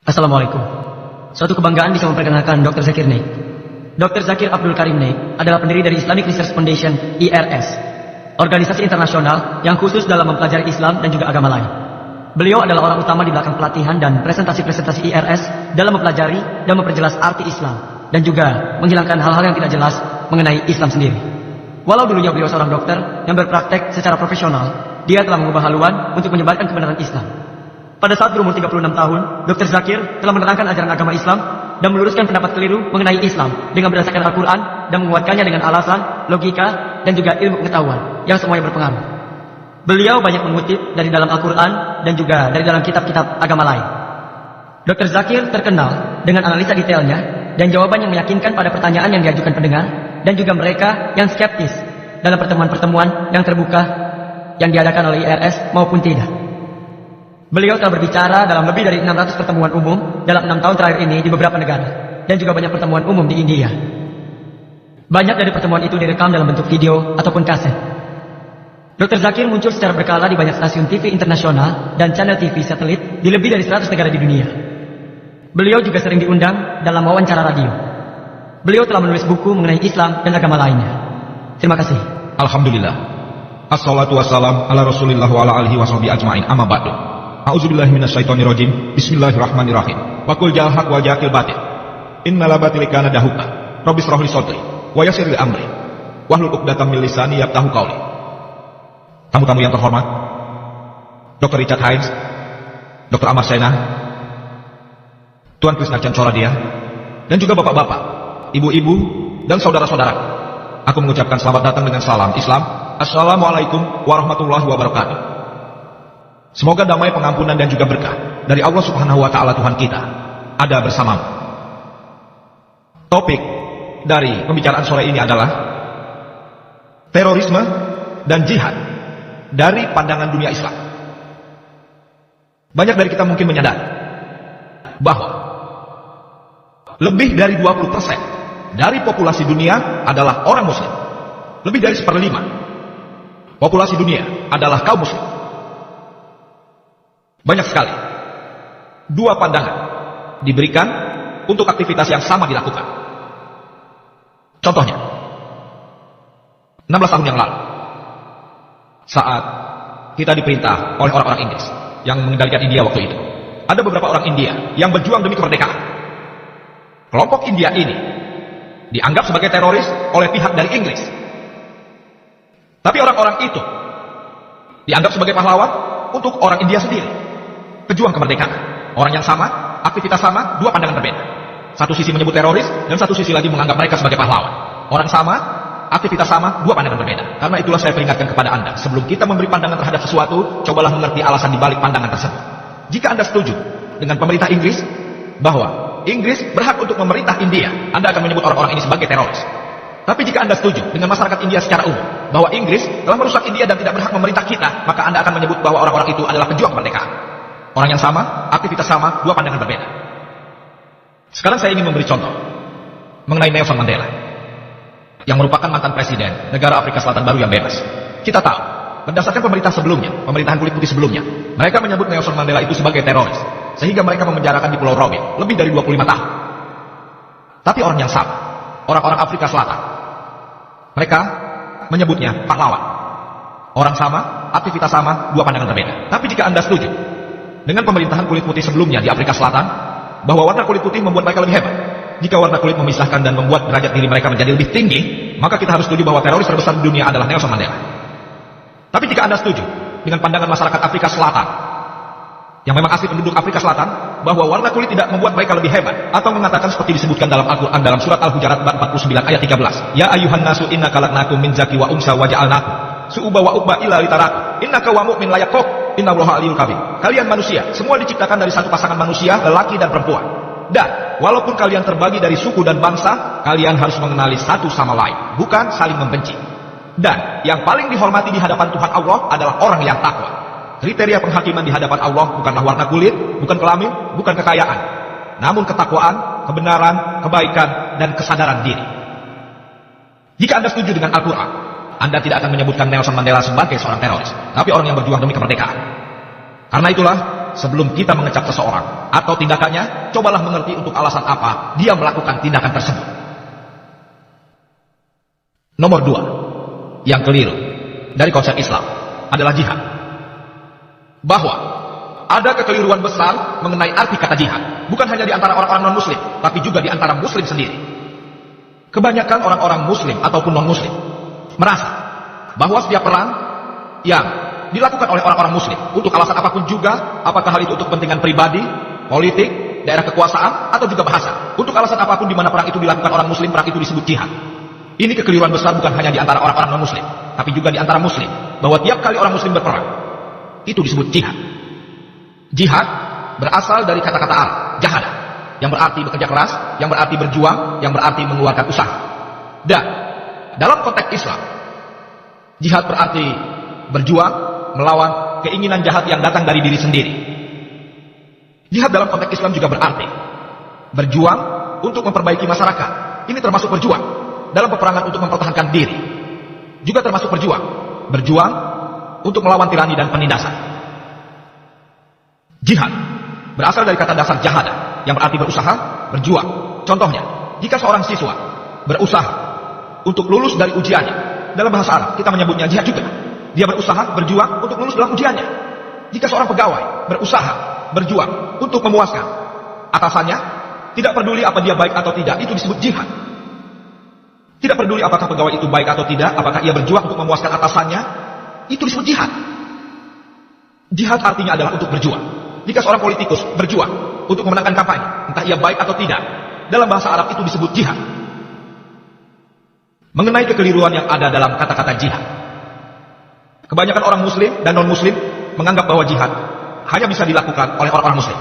Assalamualaikum. Suatu kebanggaan bisa memperkenalkan Dr. Zakir Naik. Dr. Zakir Abdul Karim Naik adalah pendiri dari Islamic Research Foundation (IRS), organisasi internasional yang khusus dalam mempelajari Islam dan juga agama lain. Beliau adalah orang utama di belakang pelatihan dan presentasi-presentasi IRS dalam mempelajari dan memperjelas arti Islam dan juga menghilangkan hal-hal yang tidak jelas mengenai Islam sendiri. Walau dulunya beliau seorang dokter yang berpraktek secara profesional, dia telah mengubah haluan untuk menyebarkan kebenaran Islam. Pada saat berumur 36 tahun, Dr. Zakir telah menerangkan ajaran agama Islam dan meluruskan pendapat keliru mengenai Islam dengan berdasarkan Al-Quran dan menguatkannya dengan alasan, logika, dan juga ilmu pengetahuan yang semuanya berpengaruh. Beliau banyak mengutip dari dalam Al-Quran dan juga dari dalam kitab-kitab agama lain. Dr. Zakir terkenal dengan analisa detailnya dan jawaban yang meyakinkan pada pertanyaan yang diajukan pendengar dan juga mereka yang skeptis dalam pertemuan-pertemuan yang terbuka yang diadakan oleh IRS maupun tidak. Beliau telah berbicara dalam lebih dari 600 pertemuan umum dalam 6 tahun terakhir ini di beberapa negara dan juga banyak pertemuan umum di India. Banyak dari pertemuan itu direkam dalam bentuk video ataupun kaset. Dr. Zakir muncul secara berkala di banyak stasiun TV internasional dan channel TV satelit di lebih dari 100 negara di dunia. Beliau juga sering diundang dalam wawancara radio. Beliau telah menulis buku mengenai Islam dan agama lainnya. Terima kasih. Alhamdulillah. Assalatu wassalam ala rasulillah wa ala alihi wa sahbihi ajma'in amma ba'du. A'udzubillahi minasyaitonirrajim. Bismillahirrahmanirrahim. Wa qul ja'al haq wa ja'al batil. Innal batila kana dahuqa. Rabbi shrah li sadri wa yassir li amri. Wahlul 'uqdatam min lisani yafqahu qawli. Tamu-tamu yang terhormat, Dr. Richard Hines, Dr. Amar Sena, Tuan Krisna Chan Choradia, dan juga bapak-bapak, ibu-ibu, dan saudara-saudara. Aku mengucapkan selamat datang dengan salam Islam. Assalamualaikum warahmatullahi wabarakatuh. Semoga damai, pengampunan, dan juga berkah dari Allah Subhanahu wa Ta'ala Tuhan kita ada bersamamu. Topik dari pembicaraan sore ini adalah terorisme dan jihad dari pandangan dunia Islam. Banyak dari kita mungkin menyadari bahwa lebih dari 20% dari populasi dunia adalah orang muslim. Lebih dari 1/5 populasi dunia adalah kaum muslim. Banyak sekali dua pandangan diberikan untuk aktivitas yang sama dilakukan. Contohnya 16 tahun yang lalu, saat kita diperintah oleh orang-orang Inggris yang mengendalikan India waktu itu, ada beberapa orang India yang berjuang demi kemerdekaan. Kelompok India ini dianggap sebagai teroris oleh pihak dari Inggris. Tapi orang-orang itu dianggap sebagai pahlawan untuk orang India sendiri. Pejuang kemerdekaan, orang yang sama, aktivitas sama, dua pandangan berbeda. Satu sisi menyebut teroris, dan satu sisi lagi menganggap mereka sebagai pahlawan. Orang sama, aktivitas sama, dua pandangan berbeda. Karena itulah saya peringatkan kepada Anda, sebelum kita memberi pandangan terhadap sesuatu, cobalah mengerti alasan dibalik pandangan tersebut. Jika Anda setuju dengan pemerintah Inggris bahwa Inggris berhak untuk memerintah India, Anda akan menyebut orang-orang ini sebagai teroris. Tapi jika Anda setuju dengan masyarakat India secara umum bahwa Inggris telah merusak India dan tidak berhak memerintah kita, maka Anda akan menyebut bahwa orang-orang itu adalah pejuang kemerdekaan. Orang yang sama, aktivitas sama, dua pandangan berbeda. Sekarang saya ingin memberi contoh mengenai Nelson Mandela, yang merupakan mantan presiden negara Afrika Selatan baru yang bebas. Kita tahu, berdasarkan pemerintah sebelumnya, pemerintahan kulit putih sebelumnya, mereka menyebut Nelson Mandela itu sebagai teroris, sehingga mereka memenjarakan di Pulau Robben lebih dari 25 tahun. Tapi orang yang sama, orang-orang Afrika Selatan, mereka menyebutnya pahlawan. Orang sama, aktivitas sama, dua pandangan berbeda. Tapi jika Anda setuju dengan pemerintahan kulit putih sebelumnya di Afrika Selatan, bahwa warna kulit putih membuat mereka lebih hebat, jika warna kulit memisahkan dan membuat derajat diri mereka menjadi lebih tinggi, maka kita harus setuju bahwa teroris terbesar di dunia adalah Nelson Mandela. Tapi jika Anda setuju dengan pandangan masyarakat Afrika Selatan, yang memang asli penduduk Afrika Selatan, bahwa warna kulit tidak membuat mereka lebih hebat, atau mengatakan seperti disebutkan dalam Al-Quran dalam surat Al-Hujarat 49 ayat 13, Ya ayuhan nasu inna kalaknakum min zaki wa unsa wa ja'alnakum su'uba wa uqba illa litaraku innaka wa mu'min layakok innallaha aliyul kabir. Kalian manusia, semua diciptakan dari satu pasangan manusia, lelaki dan perempuan. Dan walaupun kalian terbagi dari suku dan bangsa, kalian harus mengenali satu sama lain, bukan saling membenci. Dan yang paling dihormati di hadapan Tuhan Allah adalah orang yang takwa. Kriteria penghakiman di hadapan Allah bukanlah warna kulit, bukan kelamin, bukan kekayaan, namun ketakwaan, kebenaran, kebaikan, dan kesadaran diri. Jika Anda setuju dengan Al-Quran, Anda tidak akan menyebutkan Nelson Mandela sebagai seorang teroris, tapi orang yang berjuang demi kemerdekaan. Karena itulah, sebelum kita mengecap seseorang atau tindakannya, cobalah mengerti untuk alasan apa dia melakukan tindakan tersebut. Nomor 2, yang keliru dari konsep Islam adalah jihad. Bahwa ada kekeliruan besar mengenai arti kata jihad, bukan hanya di antara orang-orang non-muslim, tapi juga di antara muslim sendiri. Kebanyakan orang-orang muslim ataupun non-muslim merasa bahwa setiap perang yang dilakukan oleh orang-orang muslim untuk alasan apapun juga, apakah hal itu untuk kepentingan pribadi, politik, daerah kekuasaan, atau juga bahasa, untuk alasan apapun di mana perang itu dilakukan orang muslim, perang itu disebut jihad. Ini kekeliruan besar bukan hanya di antara orang-orang non-muslim, tapi juga di antara muslim, bahwa tiap kali orang muslim berperang, itu disebut jihad. Jihad berasal dari kata-kata Arab, jahada, yang berarti bekerja keras, yang berarti berjuang, yang berarti mengeluarkan usaha. Dan dalam konteks Islam, jihad berarti berjuang melawan keinginan jahat yang datang dari diri sendiri. Jihad dalam konteks Islam juga berarti berjuang untuk memperbaiki masyarakat. Ini termasuk berjuang dalam peperangan untuk mempertahankan diri. Juga termasuk berjuang untuk melawan tirani dan penindasan. Jihad berasal dari kata dasar jahada, yang berarti berusaha, berjuang. Contohnya, jika seorang siswa berusaha untuk lulus dari ujiannya, dalam bahasa Arab kita menyebutnya jihad juga. Dia berusaha, berjuang untuk lulus dalam ujiannya. Jika seorang pegawai berusaha, berjuang untuk memuaskan atasannya, tidak peduli apa dia baik atau tidak, itu disebut jihad. Tidak peduli apakah pegawai itu baik atau tidak, apakah ia berjuang untuk memuaskan atasannya, itu disebut jihad. Jihad artinya adalah untuk berjuang. Jika seorang politikus berjuang untuk memenangkan kampanye, entah ia baik atau tidak, dalam bahasa Arab itu disebut jihad. Mengenai kekeliruan yang ada dalam kata-kata jihad, kebanyakan orang muslim dan non-muslim menganggap bahwa jihad hanya bisa dilakukan oleh orang-orang muslim.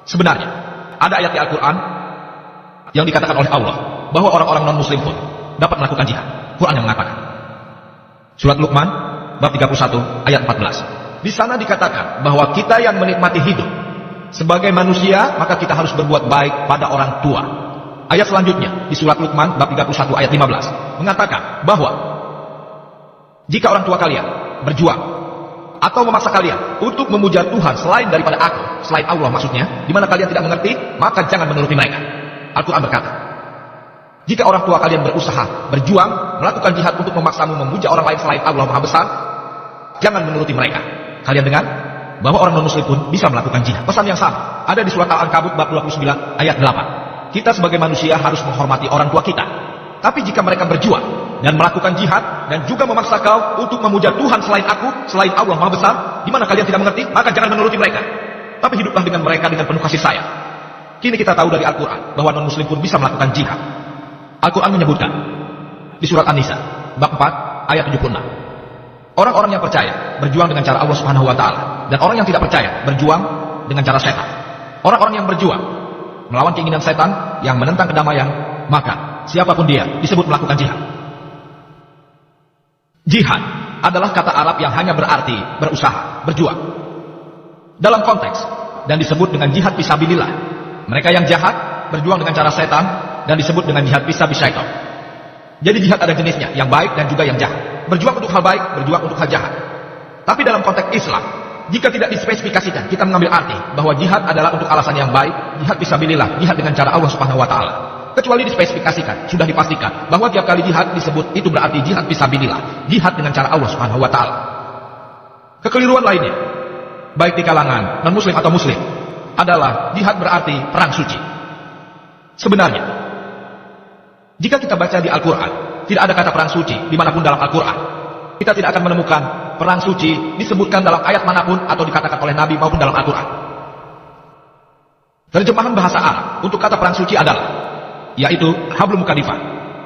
Sebenarnya, ada ayat di Al-Quran yang dikatakan oleh Allah bahwa orang-orang non-muslim pun dapat melakukan jihad. Quran yang mengatakan. Surat Luqman, bab 31, ayat 14. Di sana dikatakan bahwa kita yang menikmati hidup sebagai manusia, maka kita harus berbuat baik pada orang tua. Ayat selanjutnya di surat Luqman bab 31 ayat 15 mengatakan bahwa jika orang tua kalian berjuang atau memaksa kalian untuk memuja Tuhan selain daripada aku, selain Allah maksudnya, di mana kalian tidak mengerti, maka jangan menuruti mereka. Al-Quran berkata, jika orang tua kalian berusaha, berjuang, melakukan jihad untuk memaksamu memuja orang lain selain Allah Maha Besar, jangan menuruti mereka. Kalian dengar bahwa orang non-muslim pun bisa melakukan jihad. Pesan yang sama ada di surat Al-Ankabut bab 29 ayat 8. Kita sebagai manusia harus menghormati orang tua kita. Tapi jika mereka berjuang dan melakukan jihad dan juga memaksa kau untuk memuja Tuhan selain aku, selain Allah Maha Besar, di mana kalian tidak mengerti, maka jangan menuruti mereka. Tapi hiduplah dengan mereka dengan penuh kasih sayang. Kini kita tahu dari Al-Quran bahwa non-muslim pun bisa melakukan jihad. Al-Quran menyebutkan di surat An-Nisa bab 4 ayat 76. Orang-orang yang percaya berjuang dengan cara Allah Subhanahu wa taala, dan orang yang tidak percaya berjuang dengan cara setan. Orang-orang yang berjuang melawan keinginan setan yang menentang kedamaian, maka siapapun dia disebut melakukan jihad. Jihad adalah kata Arab yang hanya berarti berusaha, berjuang. Dalam konteks dan disebut dengan jihad fisabilillah. Mereka yang jahat berjuang dengan cara setan dan disebut dengan jihad fisabilillah. Jadi jihad ada jenisnya, yang baik dan juga yang jahat. Berjuang untuk hal baik, berjuang untuk hal jahat. Tapi dalam konteks Islam, jika tidak dispesifikasikan, kita mengambil arti bahwa jihad adalah untuk alasan yang baik, jihad fisabilillah, jihad dengan cara Allah Subhanahu wa taala. Kecuali dispesifikasikan, sudah dipastikan bahwa tiap kali jihad disebut itu berarti jihad fisabilillah, jihad dengan cara Allah Subhanahu wa taala. Kekeliruan lainnya, baik di kalangan non-muslim atau muslim, adalah jihad berarti perang suci. Sebenarnya, jika kita baca di Al-Quran, tidak ada kata perang suci dimanapun dalam Al-Quran. Kita tidak akan menemukan perang suci disebutkan dalam ayat manapun atau dikatakan oleh Nabi maupun dalam Al-Quran. Terjemahan bahasa Arab untuk kata perang suci adalah, yaitu hablum mukadifah,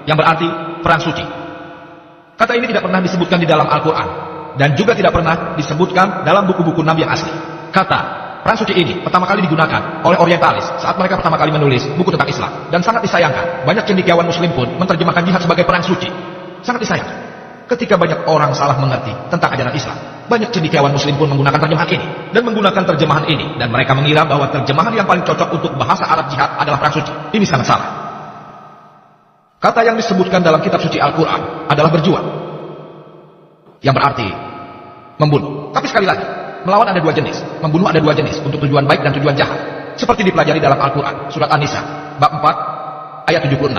yang berarti perang suci. Kata ini tidak pernah disebutkan di dalam Al-Quran, dan juga tidak pernah disebutkan dalam buku-buku Nabi yang asli. Kata perang suci ini pertama kali digunakan oleh orientalis saat mereka pertama kali menulis buku tentang Islam. Dan sangat disayangkan, banyak cendekiawan muslim pun menerjemahkan jihad sebagai perang suci. Sangat disayangkan. Ketika banyak orang salah mengerti tentang ajaran Islam, banyak cendekiawan muslim pun menggunakan terjemahan ini. Dan menggunakan terjemahan ini. Dan mereka mengira bahwa terjemahan yang paling cocok untuk bahasa Arab jihad adalah perang suci. Ini sangat salah. Kata yang disebutkan dalam kitab suci Al-Quran adalah berjuang, yang berarti membunuh. Tapi sekali lagi, melawan ada dua jenis, membunuh ada dua jenis, untuk tujuan baik dan tujuan jahat. Seperti dipelajari dalam Al-Quran, surat An-Nisa, bab 4, ayat 76.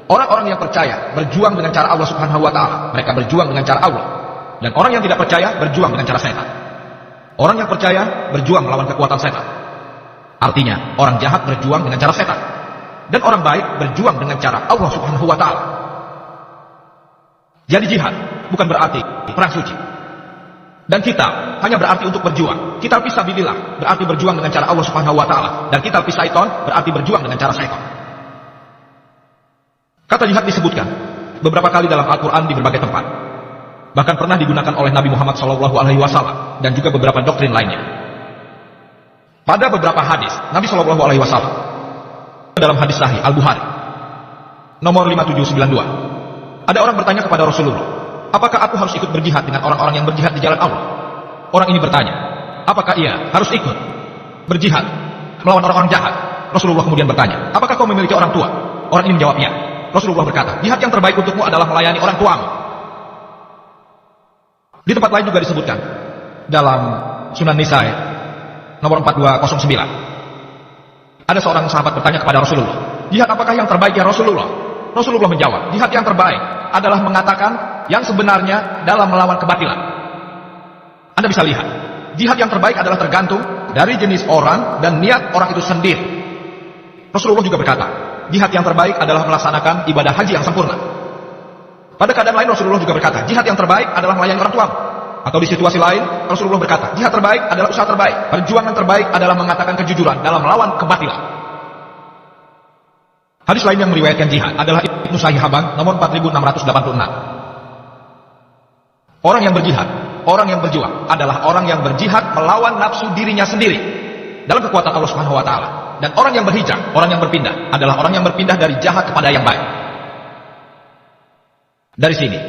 Orang-orang yang percaya berjuang dengan cara Allah Subhanahu wa Ta'ala. Mereka berjuang dengan cara Allah. Dan orang yang tidak percaya berjuang dengan cara setan. Orang yang percaya berjuang melawan kekuatan setan. Artinya, orang jahat berjuang dengan cara setan. Dan orang baik berjuang dengan cara Allah Subhanahu wa Ta'ala. Jadi jihad bukan berarti perang suci. Dan kita hanya berarti untuk berjuang. Kita fisabilillah berarti berjuang dengan cara Allah Subhanahu wa Ta'ala. Dan kita fisaiton berarti berjuang dengan cara syaitan. Kata jihad disebutkan beberapa kali dalam Al-Quran di berbagai tempat. Bahkan pernah digunakan oleh Nabi Muhammad SAW dan juga beberapa doktrin lainnya. Pada beberapa hadis Nabi SAW dalam hadis Sahih Al-Bukhari nomor 5792, ada orang bertanya kepada Rasulullah, apakah aku harus ikut berjihad dengan orang-orang yang berjihad di jalan Allah? Orang ini bertanya, apakah ia harus ikut berjihad melawan orang-orang jahat? Rasulullah kemudian bertanya, apakah kau memiliki orang tua? Orang ini menjawab, ya. Rasulullah berkata, jihad yang terbaik untukmu adalah melayani orang tuamu. Di tempat lain juga disebutkan dalam Sunan Nisa'i nomor 4209. Ada seorang sahabat bertanya kepada Rasulullah, jihad apakah yang terbaik ya Rasulullah? Rasulullah menjawab, jihad yang terbaik adalah mengatakan yang sebenarnya dalam melawan kebatilan. Anda bisa lihat, jihad yang terbaik adalah tergantung dari jenis orang dan niat orang itu sendiri. Rasulullah juga berkata, jihad yang terbaik adalah melaksanakan ibadah haji yang sempurna. Pada keadaan lain Rasulullah juga berkata, jihad yang terbaik adalah melayani orang tuamu. Atau di situasi lain Rasulullah berkata, jihad terbaik adalah usaha terbaik. Perjuangan terbaik adalah mengatakan kejujuran dalam melawan kebatilan. Hadis lain yang meriwayatkan jihad adalah Ibnu Sahih Habang nomor 4686. Orang yang berjihad, orang yang berjuang adalah orang yang berjihad melawan nafsu dirinya sendiri dalam kekuatan Allah Subhanahu wa Ta'ala. Dan orang yang berhijrah, orang yang berpindah adalah orang yang berpindah dari jahat kepada yang baik. Dari sini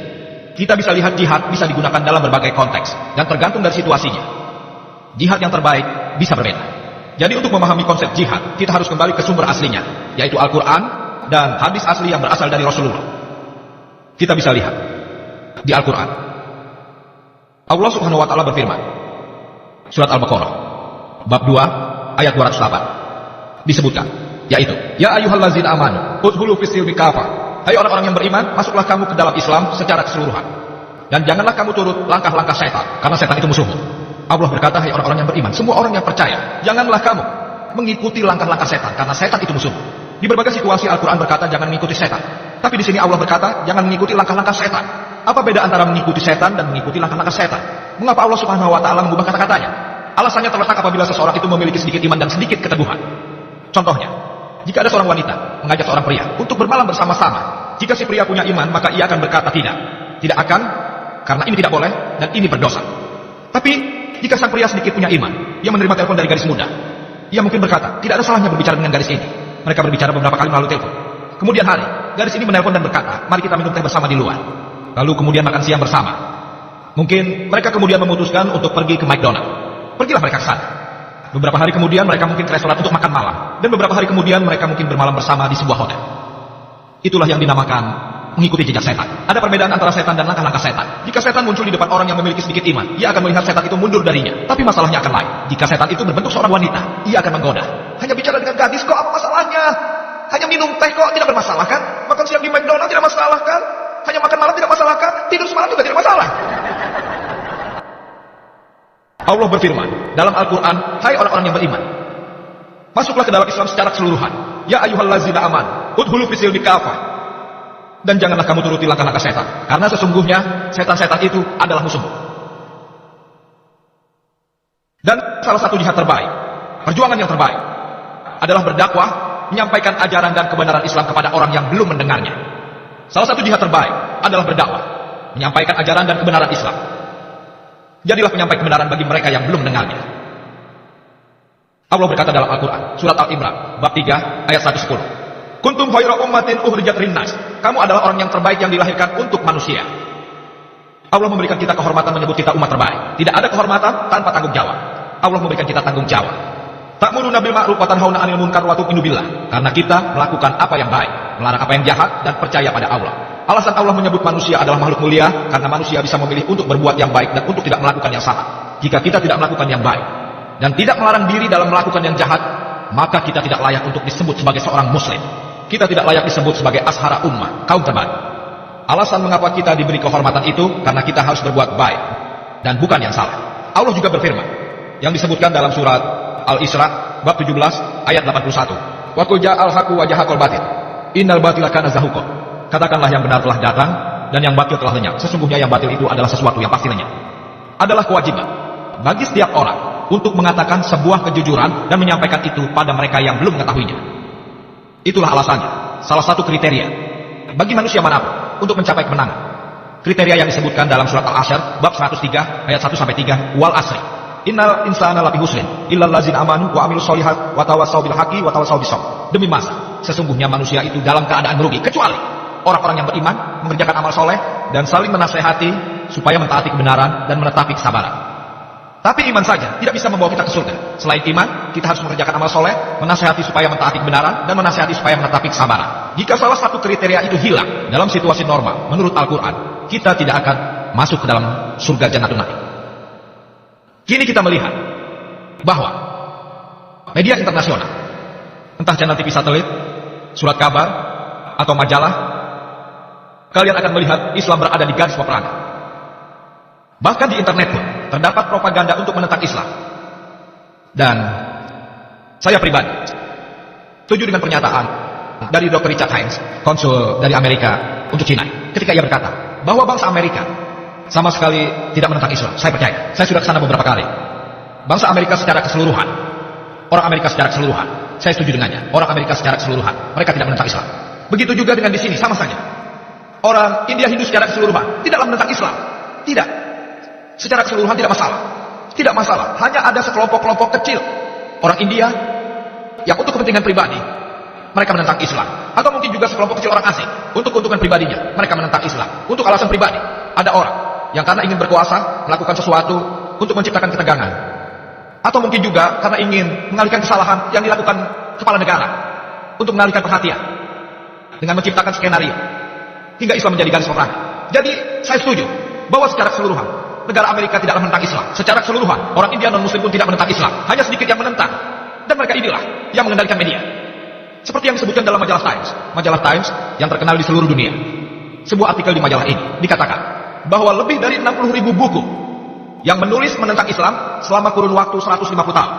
kita bisa lihat jihad bisa digunakan dalam berbagai konteks dan tergantung dari situasinya. Jihad yang terbaik bisa berbeda. Jadi untuk memahami konsep jihad, kita harus kembali ke sumber aslinya, yaitu Al-Quran dan hadis asli yang berasal dari Rasulullah. Kita bisa lihat di Al-Quran, Allah Subhanahu wa Ta'ala berfirman, surat Al-Baqarah bab 2 ayat 208, disebutkan, yaitu, ya ayyuhallazina amanu udkhulu fis-silmi kafah. Hai orang-orang yang beriman, masuklah kamu ke dalam Islam secara keseluruhan. Dan janganlah kamu turut langkah-langkah setan, karena setan itu musuhmu. Allah berkata, hai orang-orang yang beriman, semua orang yang percaya, janganlah kamu mengikuti langkah-langkah setan, karena setan itu musuhmu. Di berbagai situasi Al-Quran berkata, jangan mengikuti setan. Tapi di sini Allah berkata, jangan mengikuti langkah-langkah setan. Apa beda antara mengikuti setan dan mengikuti langkah-langkah setan? Mengapa Allah Subhanahu wa Ta'ala mengubah kata-katanya? Alasannya terletak apabila seseorang itu memiliki sedikit iman dan sedikit keteguhan. Contohnya, jika ada seorang wanita mengajak seorang pria untuk bermalam bersama-sama, jika si pria punya iman, maka ia akan berkata tidak. Tidak akan, karena ini tidak boleh dan ini berdosa. Tapi jika sang pria sedikit punya iman, ia menerima telepon dari gadis muda. Ia mungkin berkata, tidak ada salahnya berbicara dengan gadis ini. Mereka berbicara beberapa kali melalui telepon. Kemudian hari, gadis ini menelpon dan berkata, mari kita minum teh bersama di luar. Lalu kemudian makan siang bersama. Mungkin mereka kemudian memutuskan untuk pergi ke McDonald. Pergilah mereka ke sana. Beberapa hari kemudian mereka mungkin ke restoran untuk makan malam. Dan beberapa hari kemudian mereka mungkin bermalam bersama di sebuah hotel. Itulah yang dinamakan mengikuti jejak setan. Ada perbedaan antara setan dan langkah-langkah setan. Jika setan muncul di depan orang yang memiliki sedikit iman, ia akan melihat setan itu mundur darinya. Tapi masalahnya akan lain. Jika setan itu berbentuk seorang wanita, ia akan menggoda. Hanya bicara dengan gadis kok, apa masalahnya? Hanya minum teh kok, tidak bermasalah kan? Makan siang di McDonald tidak masalah kan? Hanya makan malam tidak masalah kan? Tidur semalam juga tidak masalah. Allah berfirman dalam Al-Quran, hai orang-orang yang beriman, masuklah ke dalam Islam secara keseluruhan. Ya ayyuhallazina amanu udkhulu fis-silmi kafah. Dan janganlah kamu turuti langkah-langkah setan, karena sesungguhnya setan-setan itu adalah musuhmu. Dan salah satu jihad terbaik, perjuangan yang terbaik adalah berdakwah, menyampaikan ajaran dan kebenaran Islam kepada orang yang belum mendengarnya. Salah satu jihad terbaik adalah berdakwah, menyampaikan ajaran dan kebenaran Islam. Jadilah penyampai kebenaran bagi mereka yang belum mendengarnya. Allah berkata dalam Al-Quran, surat Al-Imran, bab 3, ayat 110. Kuntum khayra ummatin ukhrijat linnas. Kamu adalah orang yang terbaik yang dilahirkan untuk manusia. Allah memberikan kita kehormatan menyebut kita umat terbaik. Tidak ada kehormatan tanpa tanggung jawab. Allah memberikan kita tanggung jawab. Ta'muruna bil ma'ruf wa tanhauna 'anil munkar wa tu'minu billah. Karena kita melakukan apa yang baik, melarang apa yang jahat dan percaya pada Allah. Alasan Allah menyebut manusia adalah makhluk mulia karena manusia bisa memilih untuk berbuat yang baik dan untuk tidak melakukan yang salah. jika kita tidak melakukan yang baik dan tidak melarang diri dalam melakukan yang jahat, maka kita tidak layak untuk disebut sebagai seorang muslim. Kita tidak layak disebut sebagai ashara ummah, kaum terbaik. Alasan mengapa kita diberi kehormatan itu karena kita harus berbuat baik dan bukan yang salah. Allah juga berfirman yang disebutkan dalam surat Al-Isra bab 17 ayat 81. Wa qul ja'al haqqu wa jahaqal batil. Innal batila kana zahuqa. Katakanlah yang benar telah datang dan yang batil telah lenyap. Sesungguhnya yang batil itu adalah sesuatu yang pasti lenyap. Adalah kewajiban bagi setiap orang untuk mengatakan sebuah kejujuran dan menyampaikan itu pada mereka yang belum mengetahuinya. Itulah alasannya, salah satu kriteria bagi manusia manapun untuk mencapai kemenangan. Kriteria yang disebutkan dalam surat Al-Asr bab 103 ayat 1-3, wal asri innal insana lafi husrin illal ladzina amanu wa amilus sholihat wa tawassaw bil haqqi wa tawassaw bis sabr. Demi masa, sesungguhnya manusia itu dalam keadaan merugi kecuali orang-orang yang beriman, mengerjakan amal soleh dan saling menasehati supaya mentaati kebenaran dan menetapi kesabaran. Tapi iman saja tidak bisa membawa kita ke surga. Selain iman, kita harus mengerjakan amal soleh, menasehati supaya mentaati kebenaran dan menasehati supaya menetapi kesabaran. Jika salah satu kriteria itu hilang dalam situasi normal menurut Al-Quran, kita tidak akan masuk ke dalam surga Jannatun Na'im. Kini kita melihat bahwa media internasional, entah channel TV satelit, surat kabar, atau majalah, kalian akan melihat Islam berada di garis peperangan. Bahkan di internet pun terdapat propaganda untuk menentang Islam. Dan saya pribadi setuju dengan pernyataan dari Dr. Richard Haynes, konsul dari Amerika untuk Cina, ketika ia berkata bahwa bangsa Amerika sama sekali tidak menentang Islam. Saya percaya, saya sudah ke sana beberapa kali. Bangsa Amerika secara keseluruhan, orang Amerika secara keseluruhan, saya setuju dengannya. Orang Amerika secara keseluruhan, mereka tidak menentang Islam. Begitu juga dengan di sini, sama saja. Orang India Hindu secara keseluruhan tidaklah menentang Islam. Tidak. Secara keseluruhan tidak masalah. Tidak masalah. Hanya ada sekelompok-kelompok kecil orang India yang untuk kepentingan pribadi mereka menentang Islam. Atau mungkin juga sekelompok kecil orang asing untuk keuntungan pribadinya mereka menentang Islam. Untuk alasan pribadi, ada orang yang karena ingin berkuasa melakukan sesuatu untuk menciptakan ketegangan. Atau mungkin juga karena ingin mengalihkan kesalahan yang dilakukan kepala negara untuk mengalihkan perhatian dengan menciptakan skenario hingga Islam menjadi garis peperangan. Jadi saya setuju bahwa secara keseluruhan negara Amerika tidaklah menentang Islam. Secara keseluruhan orang India non-Muslim pun tidak menentang Islam. Hanya sedikit yang menentang. Dan mereka inilah yang mengendalikan media. Seperti yang disebutkan dalam majalah Times. Majalah Times yang terkenal di seluruh dunia. Sebuah artikel di majalah ini dikatakan bahwa lebih dari 60.000 buku yang menulis menentang Islam selama kurun waktu 150 tahun.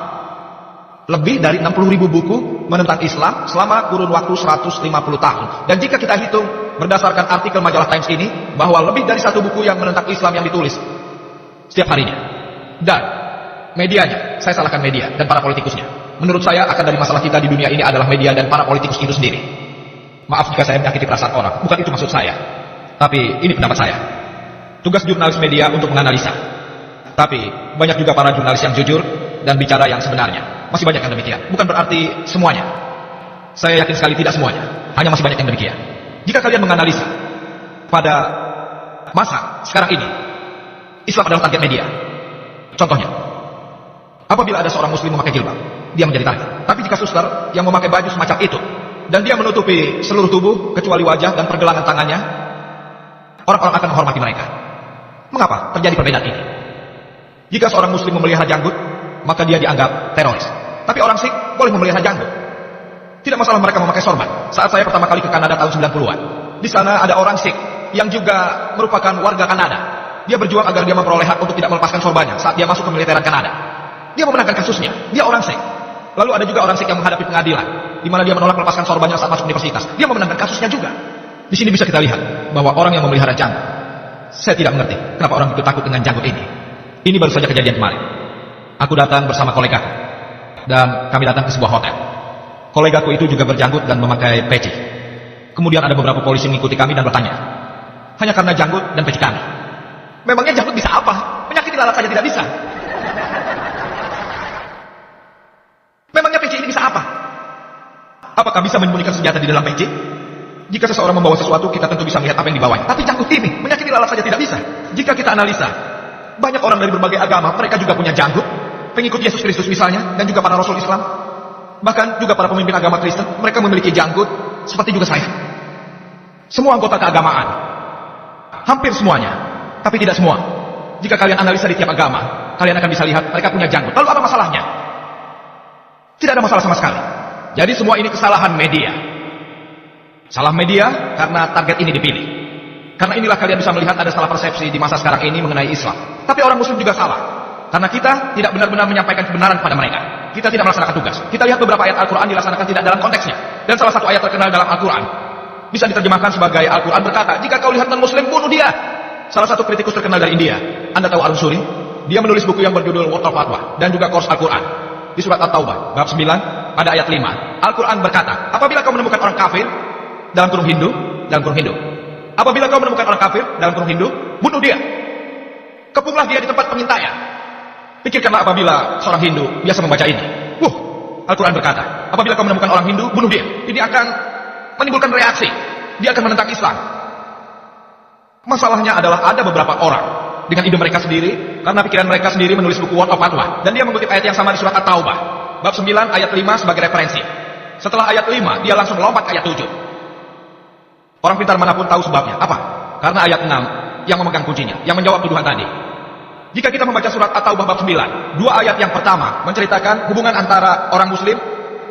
Lebih dari 60.000 buku menentang Islam selama kurun waktu 150 tahun. Dan jika kita hitung berdasarkan artikel majalah Times ini, bahwa lebih dari satu buku yang menentang Islam yang ditulis setiap harinya. Dan medianya, saya salahkan media dan para politikusnya. Menurut saya akan dari masalah kita di dunia ini adalah media dan para politikus itu sendiri. Maaf jika saya menyakiti perasaan orang, bukan itu maksud saya. Tapi ini pendapat saya. Tugas jurnalis media untuk menganalisa. Tapi banyak juga para jurnalis yang jujur dan bicara yang sebenarnya. Masih banyak yang demikian. Bukan berarti semuanya. Saya yakin sekali tidak semuanya. Hanya masih banyak yang demikian. Jika kalian menganalisa pada masa sekarang ini, Islam adalah target media. Contohnya, apabila ada seorang muslim memakai jilbab, dia menjadi target. Tapi jika suster yang memakai baju semacam itu, dan dia menutupi seluruh tubuh, kecuali wajah dan pergelangan tangannya, orang-orang akan menghormati mereka. Mengapa terjadi perbedaan ini? Jika seorang muslim memelihara janggut, maka dia dianggap teroris. Tapi orang Sikh boleh memelihara janggut. Tidak masalah mereka memakai sorban. Saat saya pertama kali ke Kanada tahun 90-an, di sana ada orang Sikh yang juga merupakan warga Kanada. Dia berjuang agar dia memperoleh hak untuk tidak melepaskan sorbannya saat dia masuk ke militeran Kanada. Dia memenangkan kasusnya. Dia orang Sikh. Lalu ada juga orang Sikh yang menghadapi pengadilan, di mana dia menolak melepaskan sorbannya saat masuk universitas. Dia memenangkan kasusnya juga. Di sini bisa kita lihat bahwa orang yang memelihara janggut, saya tidak mengerti kenapa orang itu takut dengan janggut ini. Ini baru saja kejadian kemarin. Aku datang bersama kolegaku, dan kami datang ke sebuah hotel. Kolegaku itu juga berjanggut dan memakai peci. Kemudian ada beberapa polisi mengikuti kami dan bertanya, hanya karena janggut dan peci kami. Memangnya janggut bisa apa? Menyakiti lalat saja tidak bisa. Memangnya peci ini bisa apa? Apakah bisa menyembunyikan senjata di dalam peci? Jika seseorang membawa sesuatu, kita tentu bisa melihat apa yang dibawanya. Tapi janggut ini, menyakiti lalat saja tidak bisa. Jika kita analisa, banyak orang dari berbagai agama, mereka juga punya janggut. Pengikut Yesus Kristus misalnya, dan juga para Rasul Islam. Bahkan juga para pemimpin agama Kristen, mereka memiliki janggut, seperti juga saya. Semua anggota keagamaan. Hampir semuanya. Tapi tidak semua. Jika kalian analisa di tiap agama, kalian akan bisa lihat mereka punya janggut. Lalu apa masalahnya? Tidak ada masalah sama sekali. Jadi semua ini kesalahan media. Salah media karena target ini dipilih. Karena inilah kalian bisa melihat ada salah persepsi di masa sekarang ini mengenai Islam. Tapi orang muslim juga salah. Karena kita tidak benar-benar menyampaikan kebenaran kepada mereka. Kita tidak melaksanakan tugas. Kita lihat beberapa ayat Al-Quran dilaksanakan tidak dalam konteksnya. Dan salah satu ayat terkenal dalam Al-Quran bisa diterjemahkan sebagai Al-Quran berkata, jika kau lihat non-muslim, bunuh dia. Salah satu kritikus terkenal dari India, Anda tahu Al-Suri? Dia menulis buku yang berjudul Word of Fatwa dan juga Course Al-Quran. Di surat At-Taubah, bab 9, pada ayat 5, Al-Quran berkata, apabila kau menemukan orang kafir, dalam kurung Hindu, apabila kau menemukan orang kafir, dalam kurung Hindu, bunuh dia. Kepunglah dia di tempat pengintaian. Pikirkanlah apabila seorang Hindu biasa membaca ini. Al-Quran berkata, apabila kau menemukan orang Hindu, bunuh dia. Ini akan menimbulkan reaksi. Dia akan menentang Islam. Masalahnya adalah ada beberapa orang dengan ide mereka sendiri, karena pikiran mereka sendiri menulis buku Word of Fatwa. Dan dia mengutip ayat yang sama di surat At-Taubah, bab 9 ayat 5 sebagai referensi. Setelah ayat 5, dia langsung lompat ke ayat 7. Orang pintar manapun tahu sebabnya. Apa? Karena ayat 6 yang memegang kuncinya, yang menjawab tuduhan tadi. Jika kita membaca surat At-Taubah bab 9, dua ayat yang pertama menceritakan hubungan antara orang muslim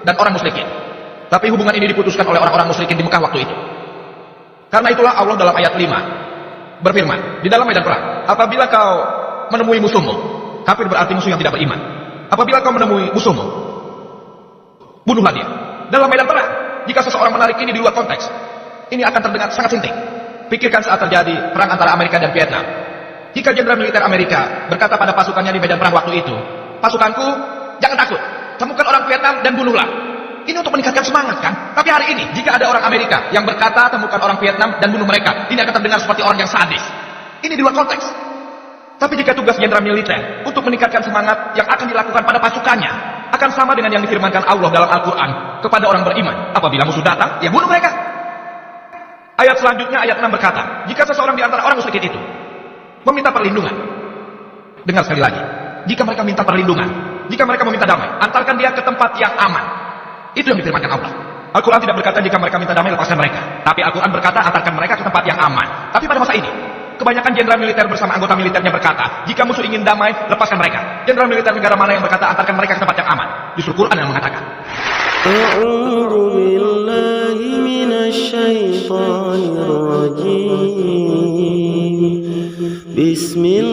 dan orang musyrikin. Tapi hubungan ini diputuskan oleh orang-orang musyrikin di Mekah waktu itu. Karena itulah Allah dalam ayat 5 berfirman, di dalam medan perang, apabila kau menemui musuhmu, kafir berarti musuh yang tidak beriman. Apabila kau menemui musuhmu, bunuhlah dia. Dalam medan perang, jika seseorang menarik ini di luar konteks, ini akan terdengar sangat sinting. Pikirkan saat terjadi perang antara Amerika dan Vietnam. Jika jenderal militer Amerika berkata pada pasukannya di medan perang waktu itu, pasukanku, jangan takut, temukan orang Vietnam dan bunuhlah. Ini untuk meningkatkan semangat kan? Tapi hari ini, jika ada orang Amerika yang berkata temukan orang Vietnam dan bunuh mereka, ini akan terdengar seperti orang yang sadis. Ini di luar konteks. Tapi jika tugas jenderal militer untuk meningkatkan semangat yang akan dilakukan pada pasukannya, akan sama dengan yang difirmankan Allah dalam Al-Quran kepada orang beriman. Apabila musuh datang, ya bunuh mereka. Ayat selanjutnya, ayat 6 berkata, jika seseorang di antara orang musyrikin itu meminta perlindungan, dengar sekali lagi, jika mereka minta perlindungan, jika mereka meminta damai, antarkan dia ke tempat yang aman. Itu yang difirmankan Allah. Al-Quran tidak berkata jika mereka minta damai, lepaskan mereka. Tapi Al-Quran berkata antarkan mereka ke tempat yang aman. Tapi pada masa ini, kebanyakan jenderal militer bersama anggota militernya berkata, jika musuh ingin damai, lepaskan mereka. Jenderal militer negara mana yang berkata antarkan mereka ke tempat yang aman? Justru Quran yang mengatakan. A'udzu billahi minasy syaithanir rajim. Bismillah